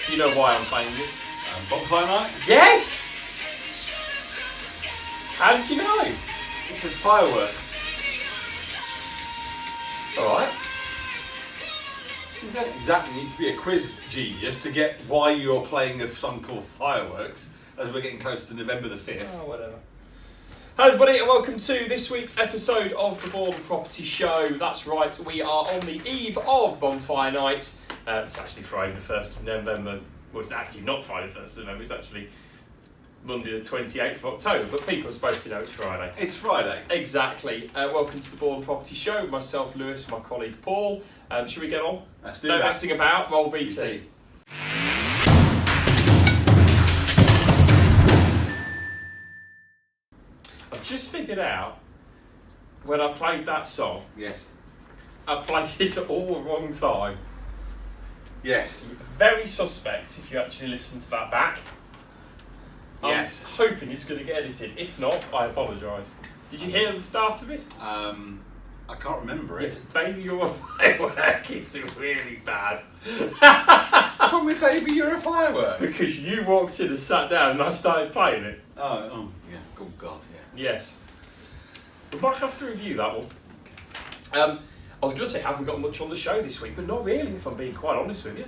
Do you know why I'm playing this? Bonfire night? Yes! How did you know? It says firework. Alright. You don't exactly need to be a quiz genius to get why you're playing a song called Fireworks as we're getting close to November the 5th. Oh, whatever. Hello everybody and welcome to this week's episode of the Bourne Property Show. That's right, we are on the eve of Bonfire Night. It's actually Friday the 1st of November. Well, it's actually not Friday the 1st of November, it's actually Monday the 28th of October, but people are supposed to know it's Friday. It's Friday. Exactly. Welcome to the Bourne Property Show. Myself, Lewis, my colleague Paul. Should we get on? Let's do no that. messing about, roll VT. I've just figured out when I played that song, Yes. I played this at all the wrong time. Yes. Very suspect if you actually listen to that back. Yes. I'm hoping it's going to get edited. If not, I apologise. Did you hear the start of it? I can't remember it. Baby, you're a firework. It's really bad. Tell me, baby, you're a firework. Because you walked in and sat down and I started playing it. Oh, yeah. Oh, God, yeah. Yes. We might have to review that one. I was going to say, have we got much on the show this week? But not really, if I'm being quite honest with you.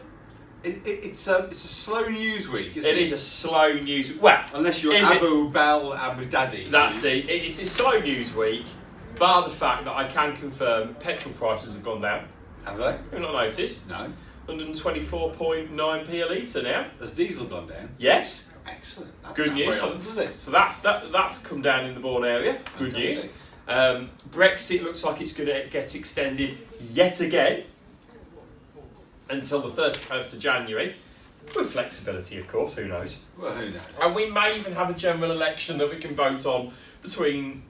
It's a slow news week, isn't it? It is a slow news... Well... Unless you're Abu Daddy. That's it's a slow news week, bar the fact that I can confirm petrol prices have gone down. Have they? You've not noticed? No. 124.9p a litre now. Has diesel gone down? Yes. Excellent. That's Good not news. very often, does it? So that's come down in the Bourne area. Good news. Brexit looks like it's going to get extended yet again until the 31st of January. With flexibility, of course, who knows? Well, who knows? And we may even have a general election that we can vote on between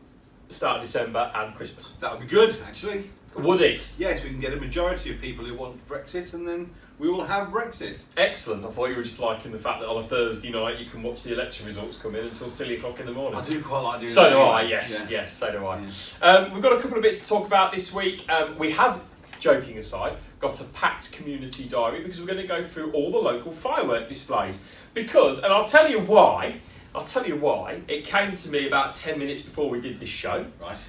the start of December and Christmas. That would be good, actually. Would it? Yes, we can get a majority of people who want Brexit, and then we will have Brexit. Excellent. I thought you were just liking the fact that on a Thursday night you can watch the election results come in until silly o'clock in the morning. I do quite like doing that. So do I, yes, Yeah. yes, so do I. Yeah. We've got a couple of bits to talk about this week. We have, joking aside, got a packed community diary because we're going to go through all the local firework displays. Because, and I'll tell you why, it came to me about 10 minutes before we did this show. Right.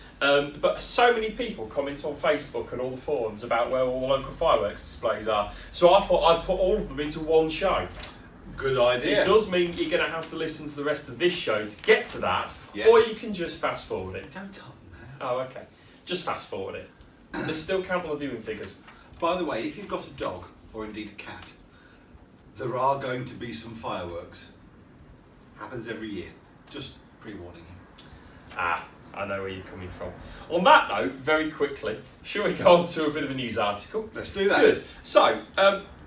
But so many people comment on Facebook and all the forums about where all the local fireworks displays are. So I thought I'd put all of them into one show. Good idea. It does mean you're going to have to listen to the rest of this show to get to that, Yes. or you can just fast forward it. Don't tell them that. Oh, okay. Just fast forward it. They still count on the viewing figures. By the way, if you've got a dog, or indeed a cat, there are going to be some fireworks. Happens every year. Just pre-warning you. Ah, I know where you're coming from. On that note, very quickly, shall we go on to a bit of a news article? Let's do that. Good. So,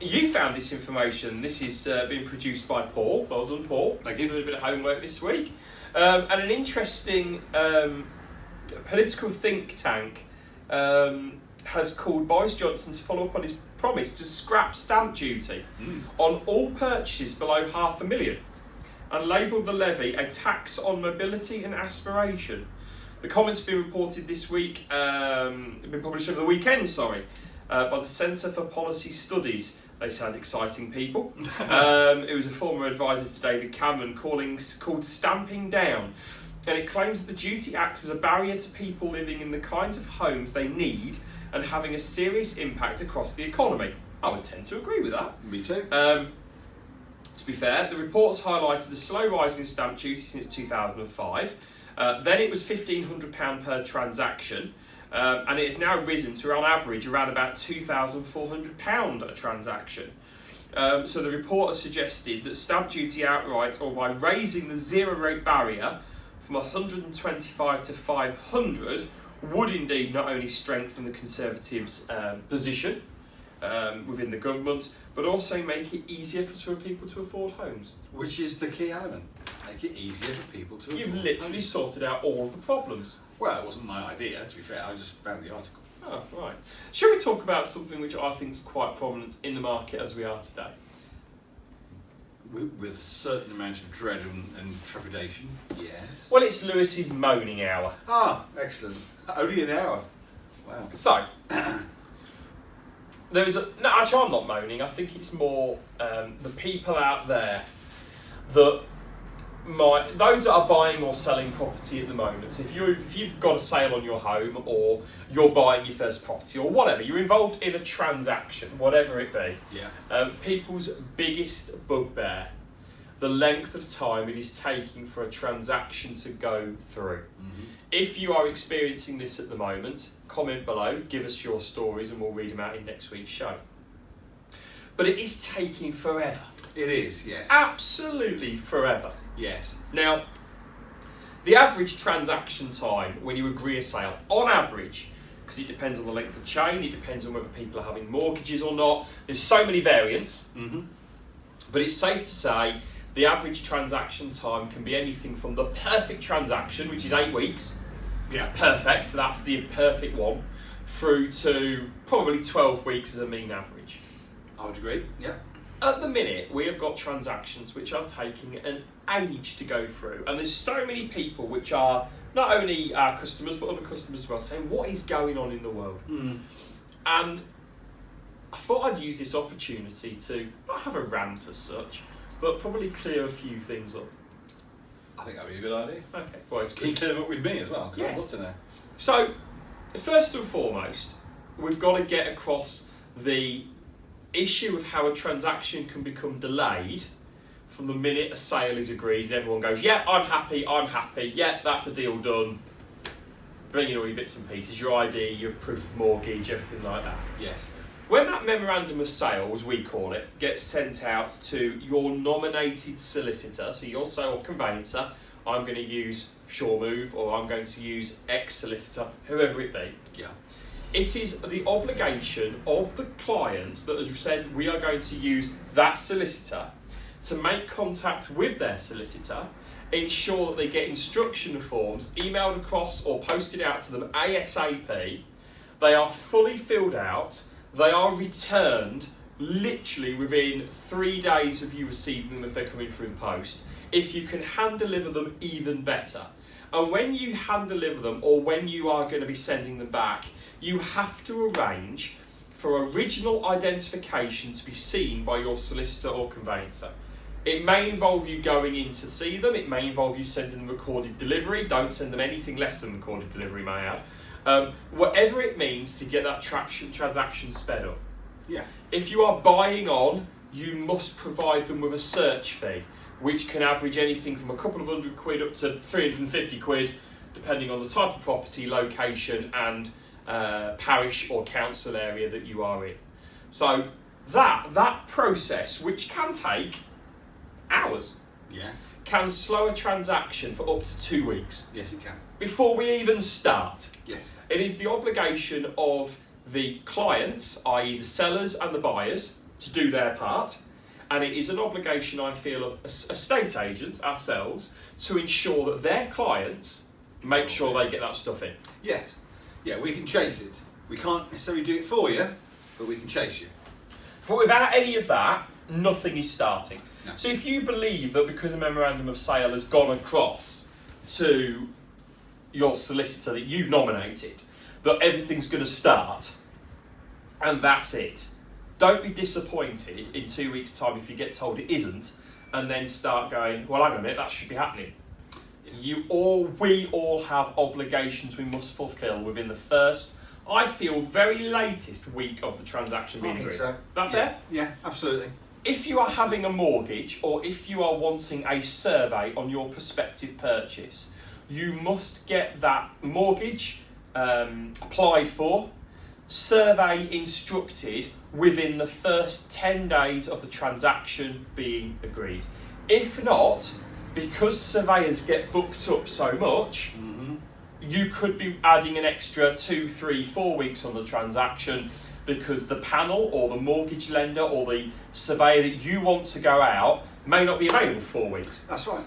you found this information. This is being produced by Paul. Well done, Paul. Thank you. Did a little bit of homework this week. And an interesting political think tank has called Boris Johnson to follow up on his promise to scrap stamp duty on all purchases below £500,000 and labelled the levy a tax on mobility and aspiration. The comments have been reported this week, been published over the weekend, by the Centre for Policy Studies. They sound exciting people. It was a former advisor to David Cameron called Stamping Down. And it claims that the duty acts as a barrier to people living in the kinds of homes they need and having a serious impact across the economy. I would tend to agree with that. Me too. To be fair, the reports highlighted the slow rise in stamp duty since 2005. Then it was £1,500 per transaction, and it has now risen to, on average, around about £2,400 a transaction. So the report has suggested that stamp duty outright, or by raising the zero rate barrier from 125 to 500, would indeed not only strengthen the Conservatives' position within the government, but also make it easier for people to afford homes. Which is the key element. Make it easier for people to afford You've literally homes. sorted out all of the problems. Well, it wasn't my idea, to be fair. I just found the article. Oh, right. Shall we talk about something which I think is quite prominent in the market as we are today? With a certain amount of dread and trepidation, yes. Well, it's Lewis's moaning hour. Ah, excellent. Only an hour. Wow. So, there is no, actually, I'm not moaning. I think it's more the people out there that those that are buying or selling property at the moment. So if you've got a sale on your home, or you're buying your first property, or whatever, you're involved in a transaction, whatever it be. Yeah. People's biggest bugbear, the length of time it is taking for a transaction to go through. Mm-hmm. If you are experiencing this at the moment, comment below, give us your stories, and we'll read them out in next week's show. But it is taking forever. It is, yes. Absolutely forever. Yes. Now, the average transaction time when you agree a sale, on average, because it depends on the length of chain, it depends on whether people are having mortgages or not, there's so many variants, but it's safe to say the average transaction time can be anything from the perfect transaction, which is 8 weeks, perfect, that's the perfect one, through to probably 12 weeks as a mean average. I would agree, yeah. At the minute, we have got transactions which are taking an age to go through, and there's so many people which are not only our customers but other customers as well saying, what is going on in the world? And I thought I'd use this opportunity to not have a rant as such, but probably clear a few things up. I think that would be a good idea. Okay, well, it's Can you clear them up with me as well? Because Yes. I'd love to know. So, first and foremost, we've got to get across the issue of how a transaction can become delayed from the minute a sale is agreed and everyone goes, yeah, I'm happy, yeah, that's a deal done. Bring in all your bits and pieces, your ID, your proof of mortgage, everything like that. Yes. When that memorandum of sale, as we call it, gets sent out to your nominated solicitor, so your sole conveyancer, I'm going to use Shawmove, or I'm going to use X solicitor, whoever it be. Yeah. It is the obligation of the client that has said we are going to use that solicitor to make contact with their solicitor, ensure that they get instruction forms emailed across or posted out to them ASAP. They are fully filled out. They are returned literally within 3 days of you receiving them if they're coming through the post. If you can hand deliver them, even better. And when you hand deliver them, or when you are going to be sending them back, you have to arrange for original identification to be seen by your solicitor or conveyancer. It may involve you going in to see them, it may involve you sending them recorded delivery. Don't send them anything less than recorded delivery, may I add. Whatever it means to get that transaction sped up. Yeah. If you are buying on, you must provide them with a search fee, which can average anything from a couple of £100 up to £350, depending on the type of property, location, and parish or council area that you are in. So that process, which can take hours, can slow a transaction for up to 2 weeks. Yes, it can. Before we even start. Yes. It is the obligation of the clients, i.e. the sellers and the buyers, to do their part. And it is an obligation, I feel, of estate agents, ourselves, to ensure that their clients make sure they get that stuff in. Yes. Yeah, we can chase it. We can't necessarily do it for you, but we can chase you. But without any of that, nothing is starting. No. So if you believe that because a memorandum of sale has gone across to your solicitor that you've nominated, that everything's going to start, and that's it. Don't be disappointed in 2 weeks' time if you get told it isn't, and then start going, well, hang on a minute, that should be happening. We all have obligations we must fulfil within the first, I feel, very latest week of the transaction being agreed. So. Is that fair? Yeah, absolutely. If you are having a mortgage, or if you are wanting a survey on your prospective purchase, you must get that mortgage applied for, survey instructed within the first 10 days of the transaction being agreed. If not, because surveyors get booked up so much, you could be adding an extra 2, 3, 4 weeks on the transaction because the panel or the mortgage lender or the surveyor that you want to go out may not be available for 4 weeks. That's right.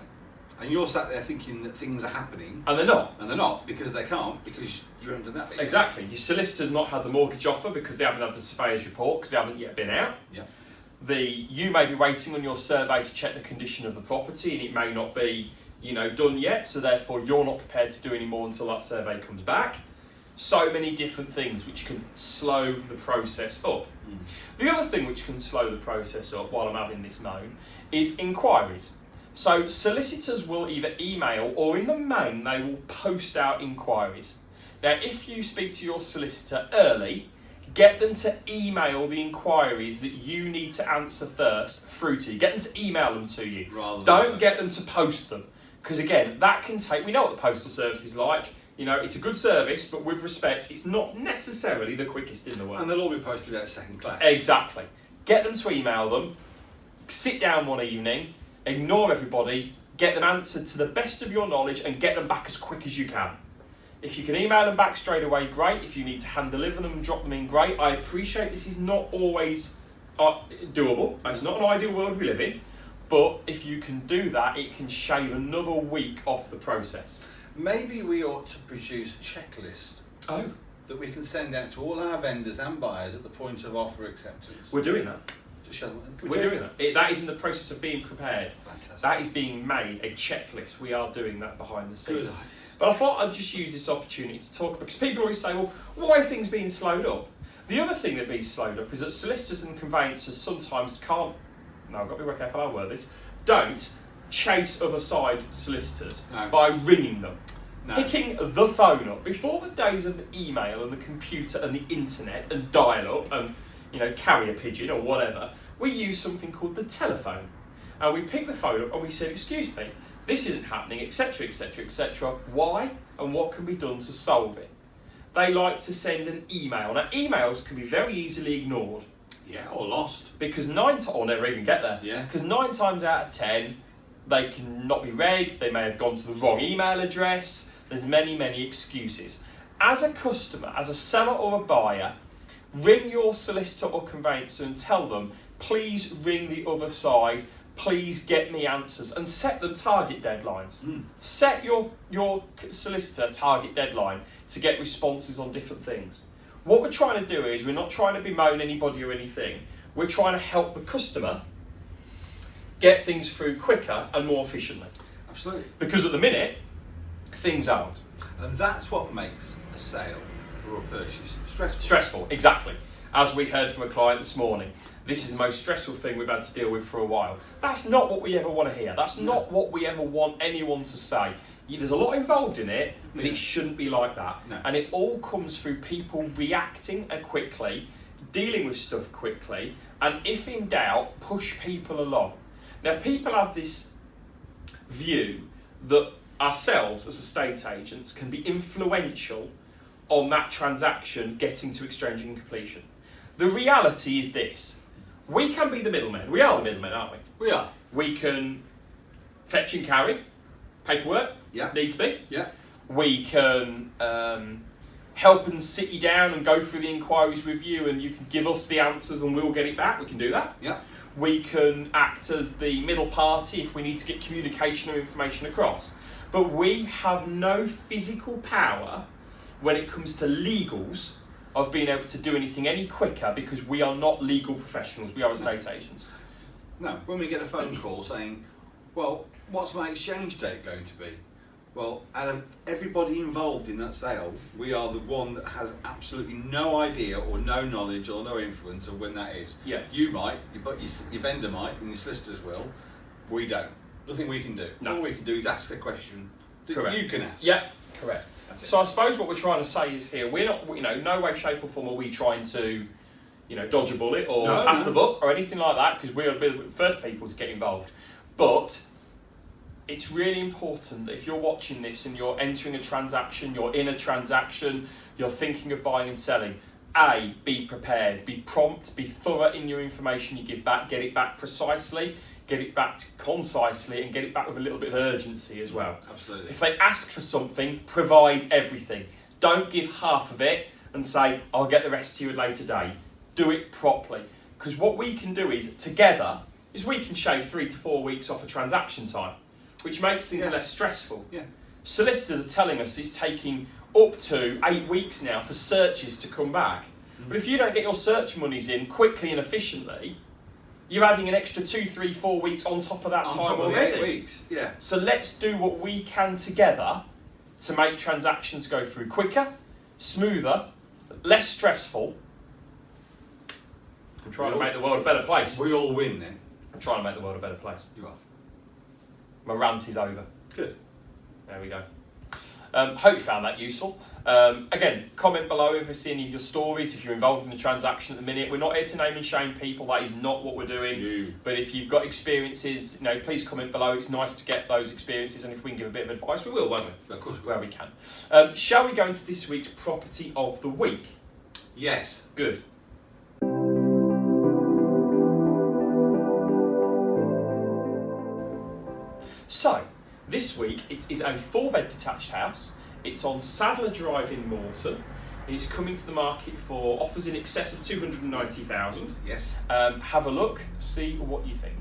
And you're sat there thinking that things are happening. And they're not. And they're not, because they can't, because you haven't done that bit. Exactly. Your solicitor's not had the mortgage offer because they haven't had the surveyor's report because they haven't yet been out. Yeah. You may be waiting on your survey to check the condition of the property and it may not be, done yet, so therefore you're not prepared to do any more until that survey comes back. so many different things which can slow the process up. The other thing which can slow the process up while I'm having this moan is inquiries. So solicitors will either email or in the main they will post out inquiries. Now if you speak to your solicitor early, get them to email the inquiries that you need to answer first through to you. Get them to email them to you. Don't get them to post them. Because again, that can take, we know what the postal service is like. You know, it's a good service, but with respect, it's not necessarily the quickest in the world. And they'll all be posted out second class. Exactly. Get them to email them, sit down one evening, ignore everybody, get them answered to the best of your knowledge and get them back as quick as you can. If you can email them back straight away, great. If you need to hand deliver them and drop them in, great. I appreciate this is not always doable. It's not an ideal world we live in. But if you can do that, it can shave another week off the process. Maybe we ought to produce a checklist that we can send out to all our vendors and buyers at the point of offer acceptance. We're doing that. To show them. We're doing that. That is in the process of being prepared. Fantastic. That is being made, a checklist. We are doing that behind the scenes. Good idea. But I thought I'd just use this opportunity to talk, because people always say, well, why are things being slowed up? The other thing that being slowed up is that solicitors and conveyancers sometimes can't, no, I've got to be very careful how I word this, don't chase other side solicitors by ringing them. Picking the phone up. Before the days of the email and the computer and the internet and dial-up and, you know, carrier pigeon or whatever, we use something called the telephone. And we pick the phone up and we said, excuse me, this isn't happening, etc, etc, etc. Why and what can be done to solve it? They like to send an email. Now, emails can be very easily ignored. Yeah, or lost. Because or never even get there. Yeah. Because 9 times out of 10, they can not be read, they may have gone to the wrong email address, there's many, many excuses. As a customer, as a seller or a buyer, ring your solicitor or conveyancer and tell them, please ring the other side, please get me answers, and set them target deadlines. Set your solicitor target deadline to get responses on different things. What we're trying to do is, we're not trying to bemoan anybody or anything, we're trying to help the customer get things through quicker and more efficiently. Absolutely. Because at the minute, things aren't. And that's what makes a sale or a purchase stressful. Stressful, exactly. As we heard from a client this morning, this is the most stressful thing we've had to deal with for a while. That's not what we ever want to hear. That's not what we ever want anyone to say. There's a lot involved in it, but it shouldn't be like that. No. And it all comes through people reacting quickly, dealing with stuff quickly, and if in doubt, push people along. Now, people have this view that ourselves as estate agents can be influential on that transaction getting to exchange and completion. The reality is this: we can be the middlemen. We are the middlemen, aren't we? We are. We can fetch and carry paperwork, needs be. Yeah. We can help and sit you down and go through the inquiries with you, and you can give us the answers and we'll get it back. We can do that. Yeah. We can act as the middle party if we need to get communication or information across. But we have no physical power when it comes to legals of being able to do anything any quicker, because we are not legal professionals, we are estate agents. No, when we get a phone call saying, well, what's my exchange date going to be? Well, out of everybody involved in that sale, we are the one that has absolutely no idea or no knowledge or no influence of when that is. Yeah. You might, your vendor might, and your solicitors will. We don't. Nothing we can do. No. All we can do is ask a question that Correct. you can ask. Yeah, correct. That's it. So I suppose what we're trying to say is here, we're not, no way, shape or form are we trying to, dodge a bullet or pass the buck or anything like that, because we're the first people to get involved. But it's really important that if you're watching this and you're entering a transaction, you're in a transaction, you're thinking of buying and selling, A, be prepared, be prompt, be thorough in your information you give back, get it back precisely, get it back concisely, and get it back with a little bit of urgency as well. Absolutely. If they ask for something, provide everything. Don't give half of it and say, I'll get the rest to you at a later date. Do it properly. Because what we can do is, together, is we can shave 3 to 4 weeks off a transaction time, which makes things less stressful. Yeah. Solicitors are telling us it's taking up to 8 weeks now for searches to come back. But if you don't get your search monies in quickly and efficiently, you're adding an extra 2, 3, 4 weeks on top of that On time top of already. the 8 weeks, yeah. So let's do what we can together to make transactions go through quicker, smoother, less stressful. I'm trying to make the world a better place. We all win then. I'm trying to make the world a better place. You are. My rant is over. Good. There we go. Hope you found that useful. Again, comment below if you see any of your stories, if you're involved in the transaction at the minute. We're not here to name and shame people, that is not what we're doing. No. But if you've got experiences, please comment below. It's nice to get those experiences, and if we can give a bit of advice, we will, won't we? Of course we will. Where we can. Shall we go into this week's property of the week? Yes. Good. So, this week it is a 4-bed detached house. It's on Sadler Drive in Morton. It's coming to the market for offers in excess of 290,000. Yes. Have a look, see what you think.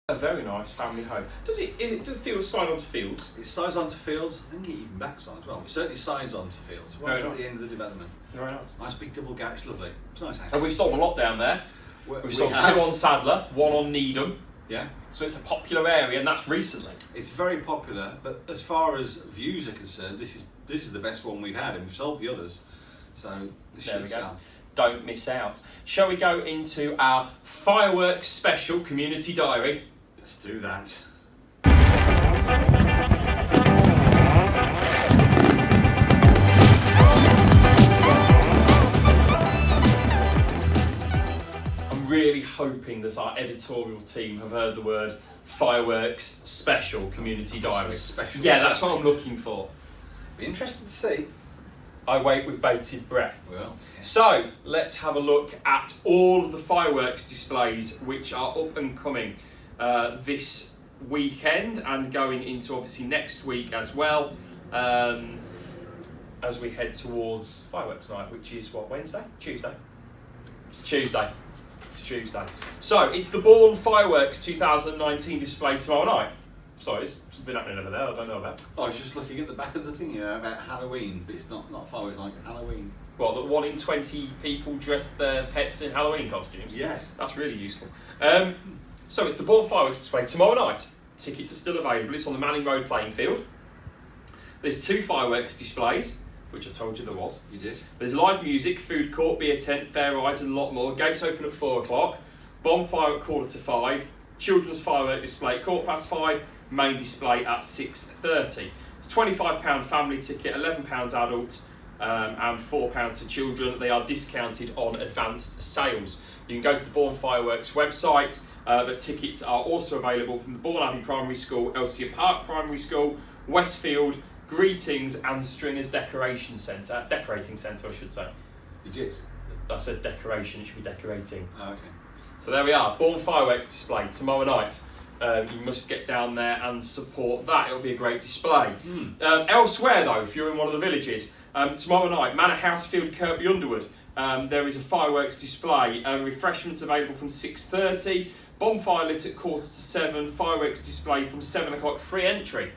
A very nice family home. Does it Fields sign onto Fields? It signs onto Fields. I think it even backs on as well. It certainly signs onto Fields. Right Very at nice. the end of the development. Very nice. Nice big double garage, lovely. It's a nice house. And we've sold a lot down there. We've We sold have. 2 on Sadler, 1 on Needham. Yeah. So it's a popular area, and that's recently. It's very popular, but as far as views are concerned, this is the best one we've had, and we've sold the others. So this There should we go. sell. Don't miss out. Shall we go into our fireworks special community diary? Let's do that. I'm really hoping that our editorial team have heard the word fireworks special community diary. Special. Yeah, that's what I'm looking for. Be interesting to see. I wait with bated breath. Well, So, let's have a look at all of the fireworks displays which are up and coming this weekend and going into obviously next week as well, as we head towards fireworks night, which is what, Wednesday? Tuesday? It's Tuesday. So, it's the Bourne Fireworks 2019 display tomorrow night. Sorry, it's been happening over there, I don't know about. I was just looking at the back of the thing, about Halloween, but it's not fireworks like Halloween. Well, that 1 in 20 people dress their pets in Halloween costumes. Yes. That's really useful. So it's the Bourne Fireworks display tomorrow night. Tickets are still available. It's on the Manning Road playing field. There's 2 fireworks displays, which I told you there was. You did. There's live music, food court, beer tent, fair rides and a lot more. Gates open at 4 o'clock. Bonfire at 4:45. Children's firework display at 5:15. Main display at 6:30. It's £25 family ticket, £11 adult, and £4 for children. They are discounted on advanced sales. You can go to the Bourne Fireworks website, but tickets are also available from the Bourne Abbey Primary School, Elsia Park Primary School, Westfield, Greetings and Stringers Decorating Centre, I should say. You did. I said decoration, it should be decorating. Oh, okay. So there we are, Bourne Fireworks display tomorrow night. You must get down there and support that. It'll be a great display. Elsewhere though, if you're in one of the villages, tomorrow night, Manor House Field, Kirkby Underwood, there is a fireworks display. Refreshments available from 6:30. Bonfire lit at 6:45. Fireworks display from 7 o'clock. Free entry.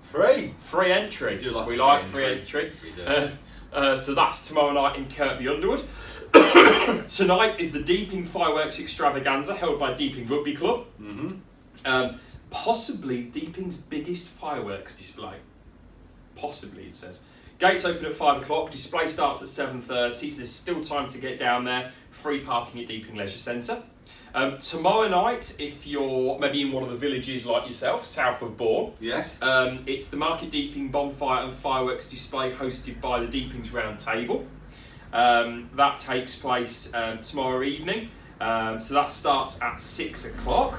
Free. Free entry. We do like we free like entry. free entry. We do. So that's tomorrow night in Kirkby Underwood. Tonight is the Deeping Fireworks Extravaganza held by Deeping Rugby Club. Possibly Deeping's biggest fireworks display. Possibly, it says. Gates open at 5 o'clock, display starts at 7:30, so there's still time to get down there. Free parking at Deeping Leisure Centre. Tomorrow night, if you're maybe in one of the villages like yourself, south of Bourne, yes, it's the Market Deeping Bonfire and Fireworks display hosted by the Deepings Round Table. That takes place tomorrow evening, so that starts at 6 o'clock.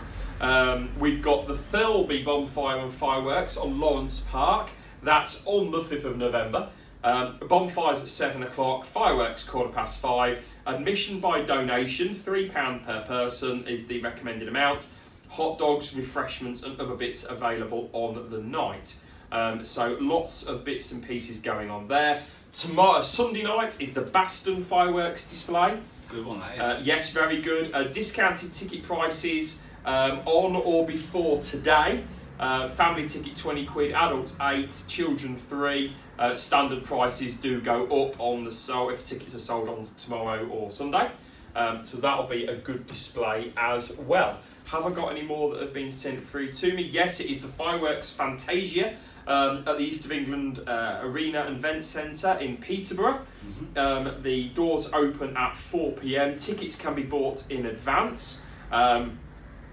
We've got the Thirlby Bonfire and Fireworks on Lawrence Park. That's on the 5th of November. Bonfires at 7 o'clock, fireworks 5:15. Admission by donation, £3 per person is the recommended amount. Hot dogs, refreshments and other bits available on the night. So lots of bits and pieces going on there. Tomorrow, Sunday night, is the Baston Fireworks display. Good one, that is. Yes, very good. Discounted ticket prices on or before today. Family ticket £20, adults 8, children 3. Standard prices do go up on the if tickets are sold on tomorrow or Sunday. So that'll be a good display as well. Have I got any more that have been sent through to me? Yes, it is the Fireworks Fantasia at the East of England Arena and Event Centre in Peterborough. The doors open at 4 p.m. Tickets can be bought in advance.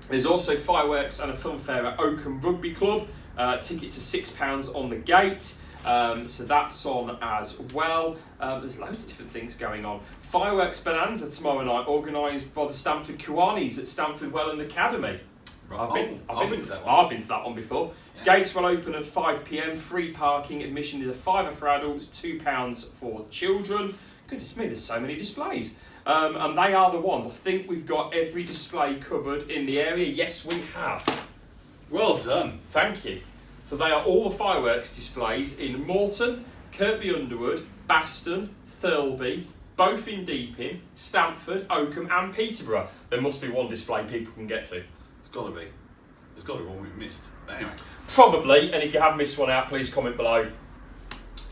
There's also fireworks and a film fair at Oakham Rugby Club. Tickets are £6 on the gate. So that's on as well. There's loads of different things going on. Fireworks Bonanza tomorrow night, organised by the Stamford Kiwanis at Stamford Welland Academy. I've been to that one before. Yeah. Gates will open at 5 p.m. Free parking. Admission is £5 for adults, £2 for children. Goodness me, there's so many displays. And they are the ones. I think we've got every display covered in the area. Yes, we have. Well done. Thank you. So they are all the fireworks displays in Morton, Kirkby Underwood, Baston, Thirlby, both in Deeping, Stamford, Oakham and Peterborough. There must be one display people can get to. It's got to be. There's got to be one we've missed. But anyway. Probably, and if you have missed one out, please comment below.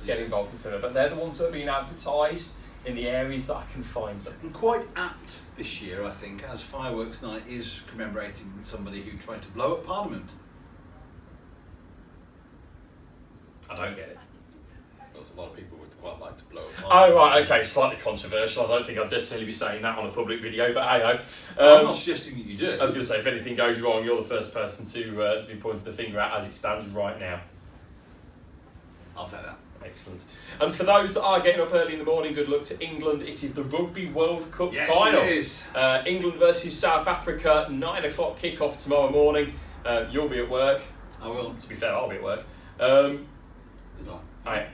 Get involved in some. But they're the ones that are being advertised in the areas that I can find them. And quite apt this year, I think, as Fireworks Night is commemorating somebody who tried to blow up Parliament. I don't get it. There's a lot of people would quite like to blow up Oh, Parliament. right, okay, slightly controversial. I don't think I'd necessarily be saying that on a public video, but hey-ho. I'm not suggesting that you do. I was going to say, if anything goes wrong, you're the first person to be pointing the finger at as it stands right now. I'll take that. Excellent. And for those that are getting up early in the morning, good luck to England. It is the Rugby World Cup final. Yes, it is. England versus South Africa, 9 o'clock kick-off tomorrow morning. You'll be at work. I will. To be fair, I'll be at work.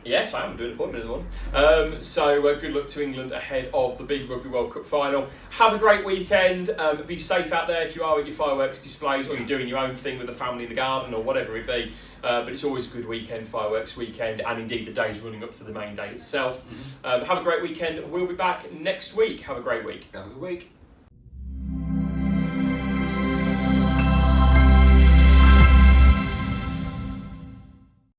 Yes, I am doing an appointment in the morning. So good luck to England ahead of the big Rugby World Cup final. Have a great weekend. Be safe out there if you are at your fireworks displays or you're doing your own thing with the family in the garden or whatever it be. But it's always a good weekend, fireworks weekend, and indeed the days running up to the main day itself. Have a great weekend. We'll be back next week. Have a great week. Have a good week.